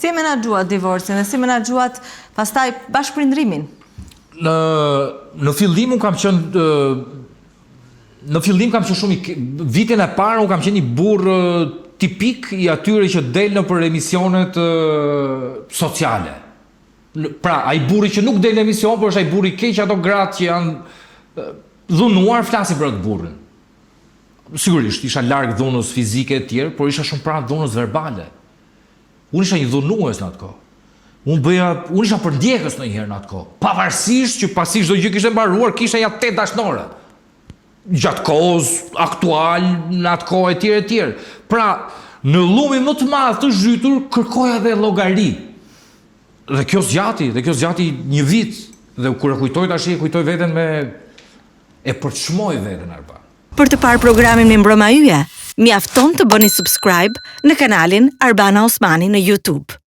Si e menaxhuat divorcin dhe si menaxhuat pastaj bashkëprindrimin? Në fillim unë kam qenë shumë vitin e parë unë kam qenë një burr tipik i atyre që del në për emisionet sociale. Pra, ai burri që nuk del në emision, por është ai burri i keq, ato gratë që janë dhunuar flasin për atë burrin. Sigurisht, isha larg dhunës fizike e tjerë, por isha shumë pranë dhunës verbale. Unë isha një dhunues në atë kohë. Unë isha për ndjekës ndonjëherë në atë kohë. Pavarësisht që pasi çdo gjë kishte mbaruar, kisha ja 8 dashnore. Gjatë kohës aktual, në atë kohë e tjerë. Pra, në llumin më të madh të zhytur, kërkoja dhe llogari. Dhe kjo zgjati një vit. Dhe kur e kujtoj tash, e kujtoj veten e përçmoj veten Arba. Për të parë programin me Mbroma Yje, mjafton të bëni subscribe në kanalin Arbana Osmani në YouTube.